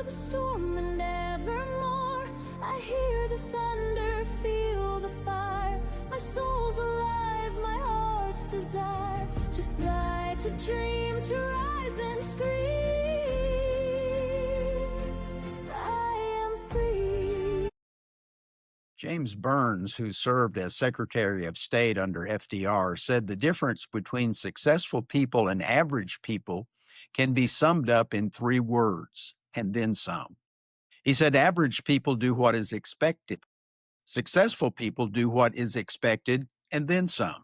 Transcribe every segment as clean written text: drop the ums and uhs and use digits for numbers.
the storm and evermore. I hear the thunder, feel the fire. My soul's alive, my heart's desire to fly, to dream, to rise and scream. I am free. James Burns, who served as Secretary of State under FDR, said the difference between successful people and average people can be summed up in 3 words, and then some. He said average people do what is expected. Successful people do what is expected, and then some.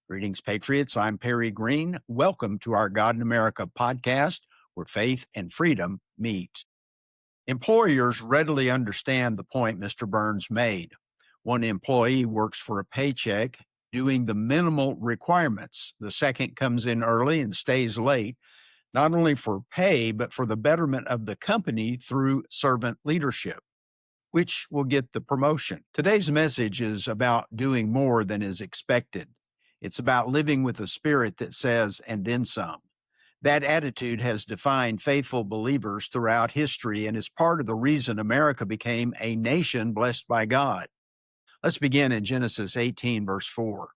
Greetings, Patriots. I'm Perry Green. Welcome to our God in America podcast, where faith and freedom meet. Employers readily understand the point Mr. Burns made. One employee works for a paycheck, doing the minimal requirements. The second comes in early and stays late, not only for pay, but for the betterment of the company through servant leadership, which will get the promotion. Today's message is about doing more than is expected. It's about living with a spirit that says, and then some. That attitude has defined faithful believers throughout history and is part of the reason America became a nation blessed by God. Let's begin in Genesis 18, verse 4.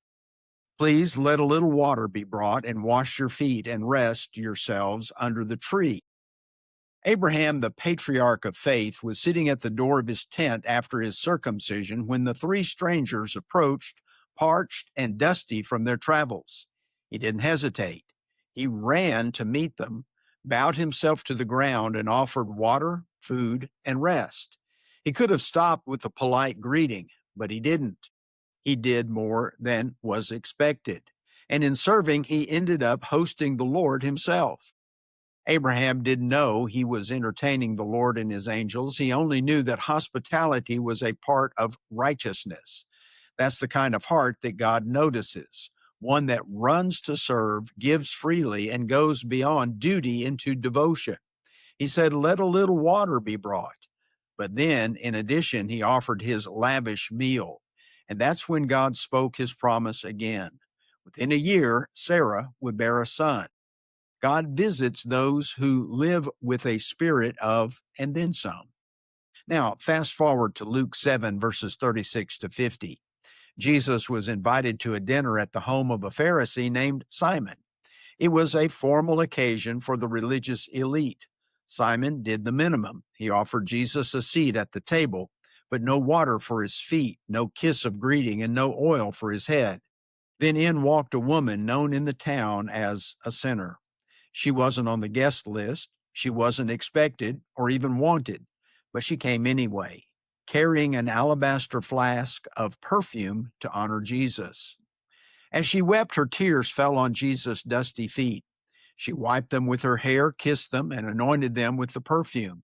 Please let a little water be brought and wash your feet and rest yourselves under the tree. Abraham, the patriarch of faith, was sitting at the door of his tent after his circumcision when the 3 strangers approached, parched and dusty from their travels. He didn't hesitate. He ran to meet them, bowed himself to the ground, and offered water, food, and rest. He could have stopped with a polite greeting, but he didn't. He did more than was expected. And in serving, he ended up hosting the Lord himself. Abraham didn't know he was entertaining the Lord and his angels. He only knew that hospitality was a part of righteousness. That's the kind of heart that God notices. One that runs to serve, gives freely, and goes beyond duty into devotion. He said, let a little water be brought. But then, in addition, he offered his lavish meal. And that's when God spoke his promise again. Within a year, Sarah would bear a son. God visits those who live with a spirit of, and then some. Now, fast forward to Luke 7, verses 36 to 50. Jesus was invited to a dinner at the home of a Pharisee named Simon. It was a formal occasion for the religious elite. Simon did the minimum. He offered Jesus a seat at the table, but no water for his feet, no kiss of greeting, and no oil for his head. Then in walked a woman known in the town as a sinner. She wasn't on the guest list. She wasn't expected or even wanted, but she came anyway, carrying an alabaster flask of perfume to honor Jesus. As she wept, her tears fell on Jesus' dusty feet. She wiped them with her hair, kissed them, and anointed them with the perfume.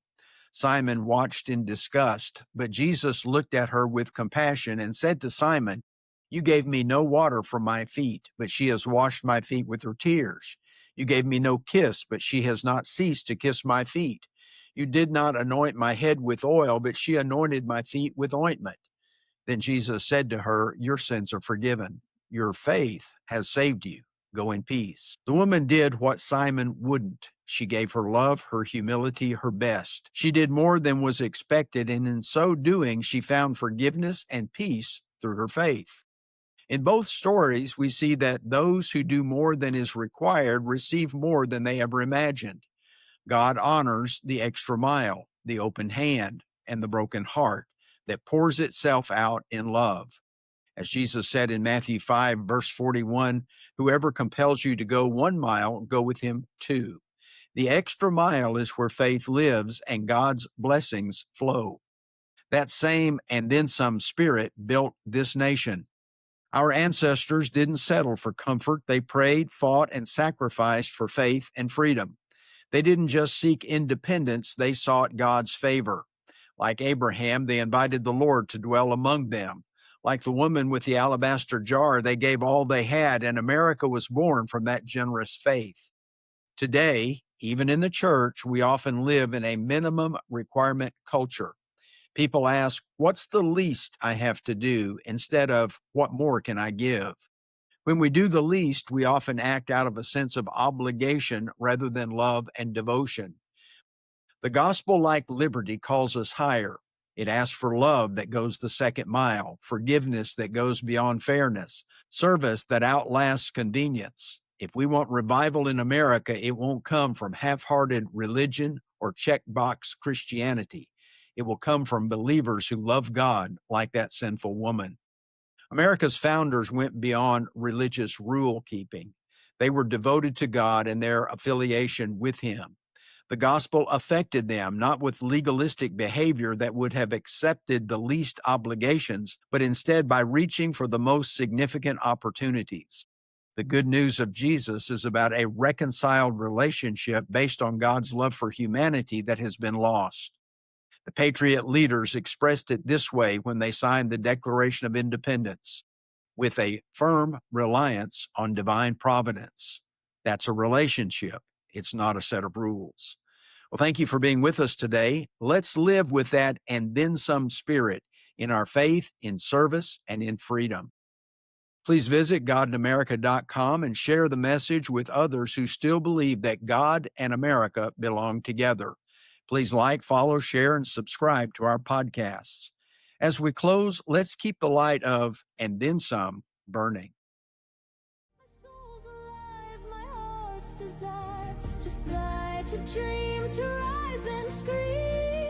Simon watched in disgust, but Jesus looked at her with compassion and said to Simon, you gave me no water for my feet, but she has washed my feet with her tears. You gave me no kiss, but she has not ceased to kiss my feet. You did not anoint my head with oil, but she anointed my feet with ointment. Then Jesus said to her, your sins are forgiven. Your faith has saved you. Go in peace. The woman did what Simon wouldn't. She gave her love, her humility, her best. She did more than was expected, and in so doing, she found forgiveness and peace through her faith. In both stories, we see that those who do more than is required receive more than they ever imagined. God honors the extra mile, the open hand, and the broken heart that pours itself out in love. As Jesus said in Matthew 5, verse 41, whoever compels you to go 1 mile, go with him 2. The extra mile is where faith lives and God's blessings flow. That same and then some spirit built this nation. Our ancestors didn't settle for comfort. They prayed, fought, and sacrificed for faith and freedom. They didn't just seek independence, they sought God's favor. Like Abraham, they invited the Lord to dwell among them. Like the woman with the alabaster jar, they gave all they had, and America was born from that generous faith. Today, even in the church, we often live in a minimum requirement culture. People ask, what's the least I have to do, instead of what more can I give? When we do the least, we often act out of a sense of obligation rather than love and devotion. The gospel, like liberty, calls us higher. It asks for love that goes the second mile, forgiveness that goes beyond fairness, service that outlasts convenience. If we want revival in America, it won't come from half-hearted religion or checkbox Christianity. It will come from believers who love God like that sinful woman. America's founders went beyond religious rule keeping. They were devoted to God and their affiliation with Him. The gospel affected them, not with legalistic behavior that would have accepted the least obligations, but instead by reaching for the most significant opportunities. The good news of Jesus is about a reconciled relationship based on God's love for humanity that has been lost. The Patriot leaders expressed it this way when they signed the Declaration of Independence: with a firm reliance on divine providence. That's a relationship. It's not a set of rules. Well, thank you for being with us today. Let's live with that and then some spirit in our faith, in service, and in freedom. Please visit godinamerica.com and share the message with others who still believe that God and America belong together. Please like, follow, share, and subscribe to our podcasts. As we close, let's keep the light of and then some burning. My soul's alive, my heart's desire to fly, to dream, to rise and scream.